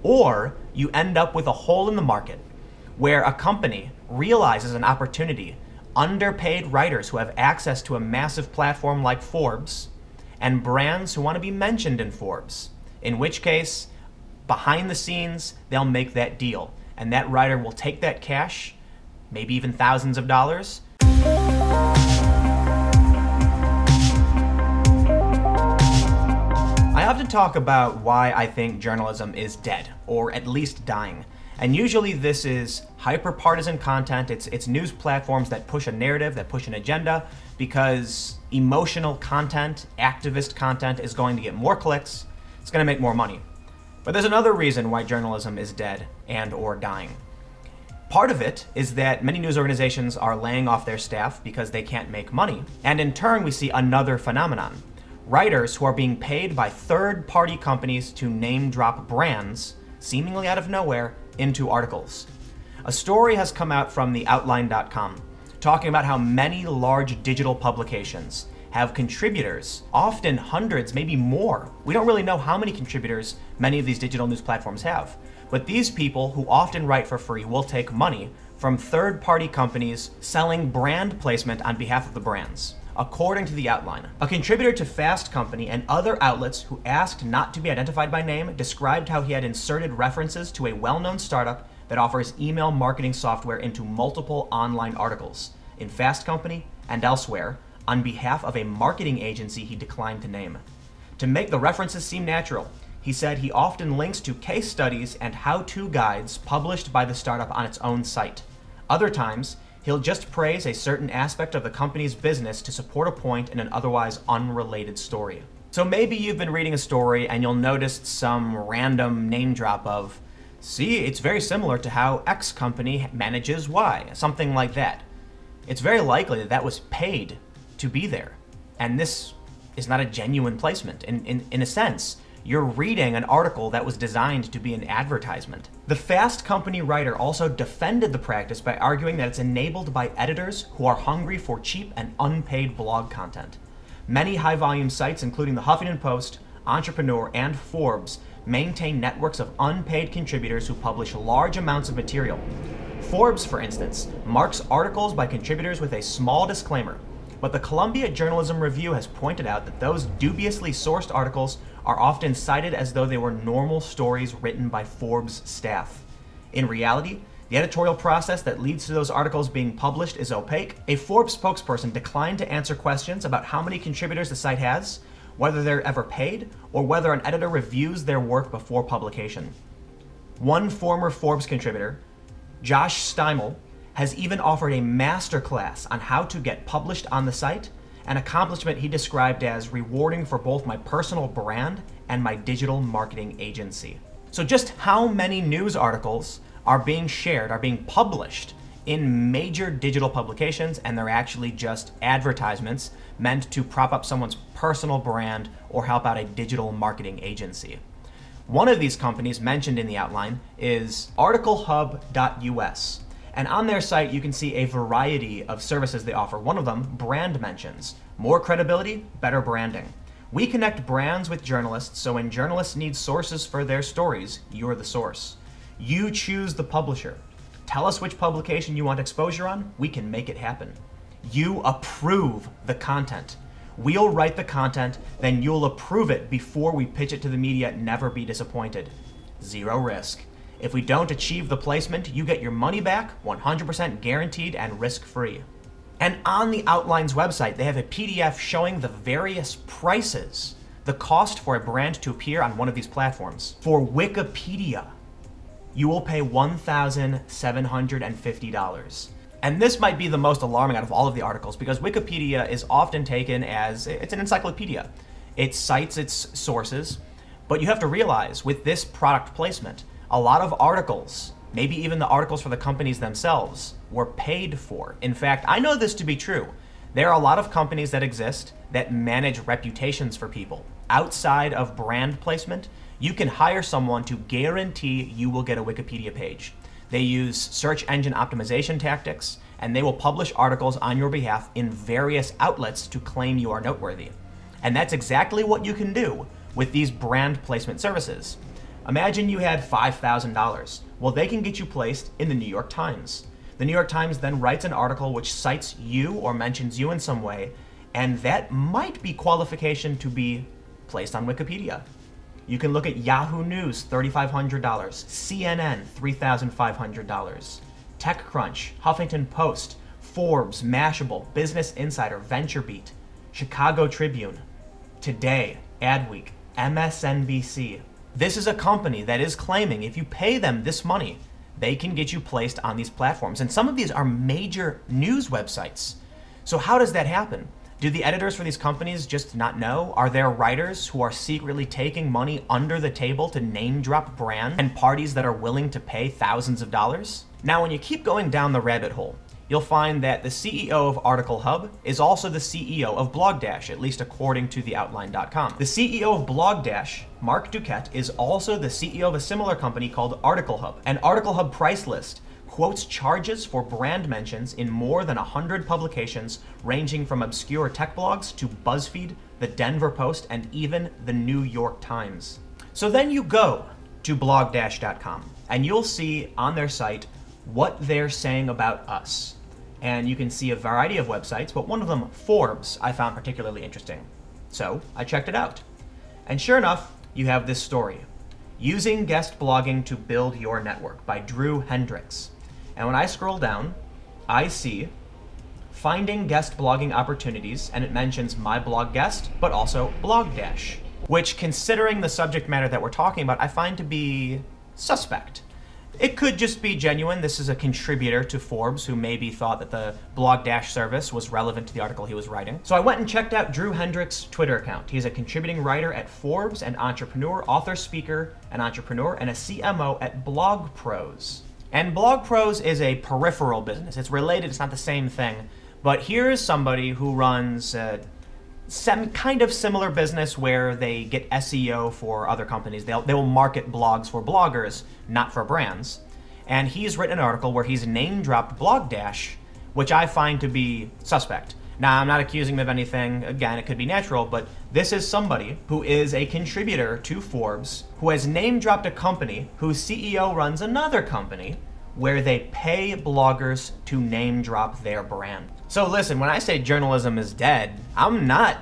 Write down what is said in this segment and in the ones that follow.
Or you end up with a hole in the market where a company realizes an opportunity, underpaid writers who have access to a massive platform like Forbes, and brands who want to be mentioned in Forbes. In which case, behind the scenes, they'll make that deal. And that writer will take that cash, maybe even thousands of dollars. I often talk about why I think journalism is dead, or at least dying. And usually this is hyper-partisan content. It's news platforms that push a narrative, that push an agenda, because emotional content, activist content is going to get more clicks, it's going to make more money. But there's another reason why journalism is dead and or dying. Part of it is that many news organizations are laying off their staff because they can't make money. And in turn, we see another phenomenon. Writers who are being paid by third-party companies to name-drop brands, seemingly out of nowhere, into articles. A story has come out from the Outline.com talking about how many large digital publications have contributors, often hundreds, maybe more. We don't really know how many contributors many of these digital news platforms have. But these people, who often write for free, will take money from third-party companies selling brand placement on behalf of the brands. According to the Outline, a contributor to Fast Company and other outlets who asked not to be identified by name described how he had inserted references to a well-known startup that offers email marketing software into multiple online articles in Fast Company and elsewhere on behalf of a marketing agency he declined to name. To make the references seem natural, he said he often links to case studies and how-to guides published by the startup on its own site. Other times, he'll just praise a certain aspect of the company's business to support a point in an otherwise unrelated story. So maybe you've been reading a story and you'll notice some random name drop of, "See, it's very similar to how X company manages Y," something like that. It's very likely that that was paid to be there. And this is not a genuine placement. In a sense, you're reading an article that was designed to be an advertisement. The Fast Company writer also defended the practice by arguing that it's enabled by editors who are hungry for cheap and unpaid blog content. Many high-volume sites, including the Huffington Post, Entrepreneur, and Forbes, maintain networks of unpaid contributors who publish large amounts of material. Forbes, for instance, marks articles by contributors with a small disclaimer, but the Columbia Journalism Review has pointed out that those dubiously sourced articles are often cited as though they were normal stories written by Forbes staff. In reality, the editorial process that leads to those articles being published is opaque. A Forbes spokesperson declined to answer questions about how many contributors the site has, whether they're ever paid, or whether an editor reviews their work before publication. One former Forbes contributor, Josh Steimel, has even offered a masterclass on how to get published on the site, an accomplishment he described as rewarding for both my personal brand and my digital marketing agency. So just how many news articles are being shared, are being published in major digital publications, and they're actually just advertisements meant to prop up someone's personal brand or help out a digital marketing agency? One of these companies mentioned in the outline is articlehub.us. And on their site, you can see a variety of services they offer. One of them, brand mentions. More credibility, better branding. We connect brands with journalists, so when journalists need sources for their stories, you're the source. You choose the publisher. Tell us which publication you want exposure on, we can make it happen. You approve the content. We'll write the content, then you'll approve it before we pitch it to the media. Never be disappointed. Zero risk. If we don't achieve the placement, you get your money back, 100% guaranteed and risk-free. And on the Outlines website, they have a PDF showing the various prices, the cost for a brand to appear on one of these platforms. For Wikipedia, you will pay $1,750. And this might be the most alarming out of all of the articles, because Wikipedia is often taken as, it's an encyclopedia. It cites its sources, but you have to realize with this product placement, a lot of articles, maybe even the articles for the companies themselves, were paid for. In fact, I know this to be true. There are a lot of companies that exist that manage reputations for people. Outside of brand placement, you can hire someone to guarantee you will get a Wikipedia page. They use search engine optimization tactics, and they will publish articles on your behalf in various outlets to claim you are noteworthy. And that's exactly what you can do with these brand placement services. Imagine you had $5,000. Well, they can get you placed in the New York Times. The New York Times then writes an article which cites you or mentions you in some way, and that might be qualification to be placed on Wikipedia. You can look at Yahoo News, $3,500, CNN, $3,500, TechCrunch, Huffington Post, Forbes, Mashable, Business Insider, VentureBeat, Chicago Tribune, Today, Adweek, MSNBC. This is a company that is claiming if you pay them this money, they can get you placed on these platforms. And some of these are major news websites. So how does that happen? Do the editors for these companies just not know? Are there writers who are secretly taking money under the table to name drop brands and parties that are willing to pay thousands of dollars? Now, when you keep going down the rabbit hole, you'll find that the CEO of Article Hub is also the CEO of Blogdash, at least according to theoutline.com. The CEO of Blogdash, Mark Duquette, is also the CEO of a similar company called Article Hub. An Article Hub price list quotes charges for brand mentions in more than 100 publications, ranging from obscure tech blogs to BuzzFeed, the Denver Post, and even the New York Times. So then you go to blogdash.com and you'll see on their site what they're saying about us. And you can see a variety of websites, but one of them, Forbes, I found particularly interesting. So I checked it out. And sure enough, you have this story. Using Guest Blogging to Build Your Network by Drew Hendricks. And when I scroll down, I see Finding Guest Blogging Opportunities, and it mentions my blog guest, but also Blogdash, which, considering the subject matter that we're talking about, I find to be suspect. It could just be genuine. This is a contributor to Forbes who maybe thought that the Blogdash service was relevant to the article he was writing. So I went and checked out Drew Hendricks' Twitter account. He's a contributing writer at Forbes, an entrepreneur, author, speaker, an entrepreneur, and a CMO at Blog Pros. And Blog Pros is a peripheral business. It's related, it's not the same thing. But here is somebody who runs kind of similar business where they get SEO for other companies. They will market blogs for bloggers, not for brands. And he's written an article where he's name-dropped Blogdash, which I find to be suspect. Now, I'm not accusing him of anything. Again, it could be natural, but this is somebody who is a contributor to Forbes, who has name-dropped a company whose CEO runs another company where they pay bloggers to name-drop their brand. So listen, when I say journalism is dead, I'm not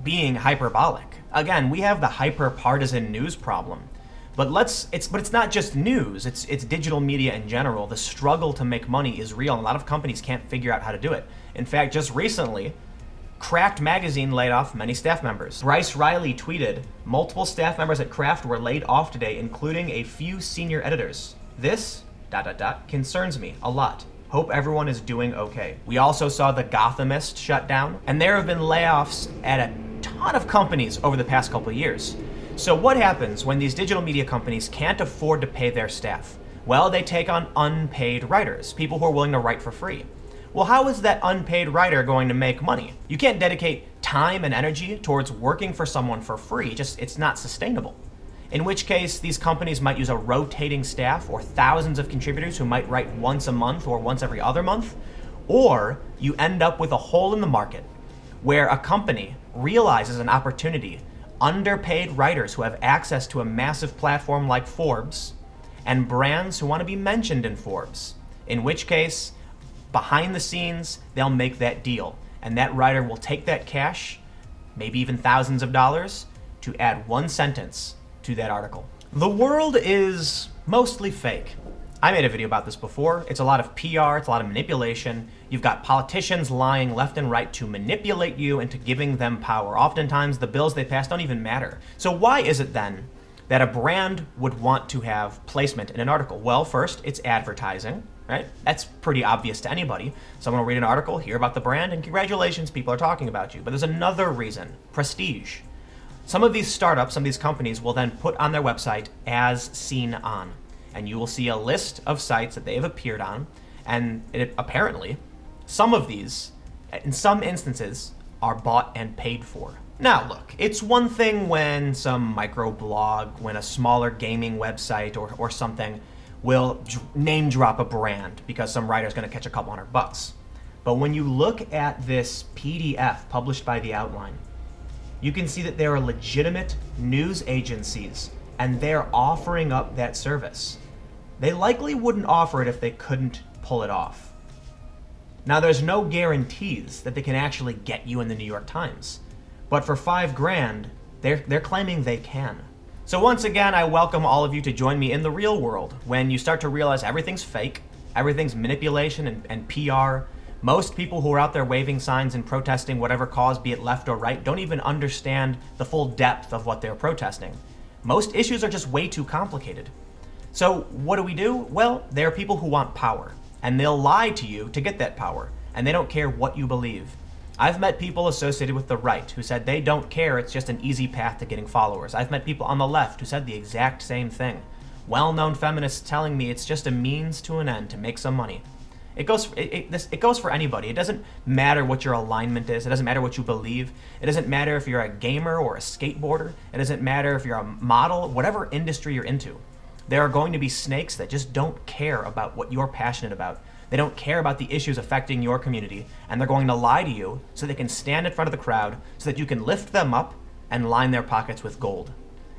being hyperbolic. Again, we have the hyper-partisan news problem. But it's not just news, it's digital media in general. The struggle to make money is real, and a lot of companies can't figure out how to do it. In fact, just recently, Craft magazine laid off many staff members. Bryce Riley tweeted, "Multiple staff members at Craft were laid off today, including a few senior editors. This, ... concerns me a lot. Hope everyone is doing okay." We also saw The Gothamist shut down, and there have been layoffs at a ton of companies over the past couple of years. So what happens when these digital media companies can't afford to pay their staff? Well, they take on unpaid writers, people who are willing to write for free. Well, how is that unpaid writer going to make money? You can't dedicate time and energy towards working for someone for free, it's not sustainable. In which case, these companies might use a rotating staff or thousands of contributors who might write once a month or once every other month, or you end up with a hole in the market where a company realizes an opportunity, underpaid writers who have access to a massive platform like Forbes, and brands who want to be mentioned in Forbes, in which case, behind the scenes, they'll make that deal, and that writer will take that cash, maybe even thousands of dollars, to add one sentence to that article. The world is mostly fake. I made a video about this before. It's a lot of PR, it's a lot of manipulation. You've got politicians lying left and right to manipulate you into giving them power. Oftentimes, the bills they pass don't even matter. So why is it then that a brand would want to have placement in an article? Well, first, it's advertising, right? That's pretty obvious to anybody. Someone will read an article, hear about the brand, and congratulations, people are talking about you. But there's another reason, prestige. Some of these startups, some of these companies will then put on their website as seen on. And you will see a list of sites that they have appeared on. And apparently, some of these, in some instances, are bought and paid for. Now look, it's one thing when some microblog, when a smaller gaming website or something will name drop a brand because some writer's gonna catch a couple $100. But when you look at this PDF published by The Outline, you can see that there are legitimate news agencies and they're offering up that service. They likely wouldn't offer it if they couldn't pull it off. Now, there's no guarantees that they can actually get you in the New York Times, but for $5,000, they're claiming they can. So once again, I welcome all of you to join me in the real world when you start to realize everything's fake, everything's manipulation and PR. Most people who are out there waving signs and protesting whatever cause, be it left or right, don't even understand the full depth of what they're protesting. Most issues are just way too complicated. So what do? Well, there are people who want power, and they'll lie to you to get that power, and they don't care what you believe. I've met people associated with the right who said they don't care, it's just an easy path to getting followers. I've met people on the left who said the exact same thing. Well-known feminists telling me it's just a means to an end to make some money. It goes for anybody. It doesn't matter what your alignment is. It doesn't matter what you believe. It doesn't matter if you're a gamer or a skateboarder. It doesn't matter if you're a model, whatever industry you're into. There are going to be snakes that just don't care about what you're passionate about. They don't care about the issues affecting your community, and they're going to lie to you so they can stand in front of the crowd so that you can lift them up and line their pockets with gold.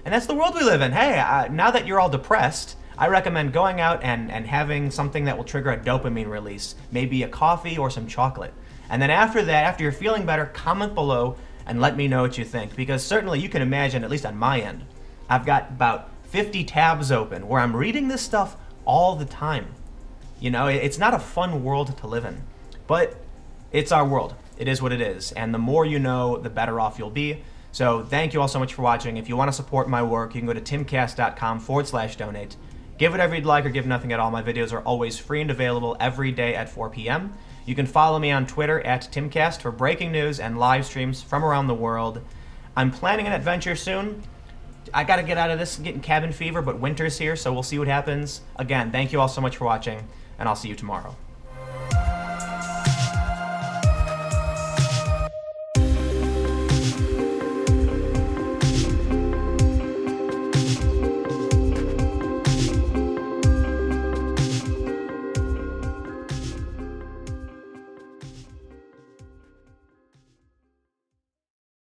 And that's the world we live in. Hey, now that you're all depressed, I recommend going out and having something that will trigger a dopamine release, maybe a coffee or some chocolate. And then after that, after you're feeling better, comment below and let me know what you think. Because certainly you can imagine, at least on my end, I've got about 50 tabs open where I'm reading this stuff all the time. You know, it's not a fun world to live in, but it's our world. It is what it is. And the more you know, the better off you'll be. So thank you all so much for watching. If you want to support my work, you can go to timcast.com/donate. Give whatever you'd like or give nothing at all. My videos are always free and available every day at 4 p.m. You can follow me on Twitter at Timcast for breaking news and live streams from around the world. I'm planning an adventure soon. I got to get out of this, getting cabin fever, but winter's here, so we'll see what happens. Again, thank you all so much for watching, and I'll see you tomorrow.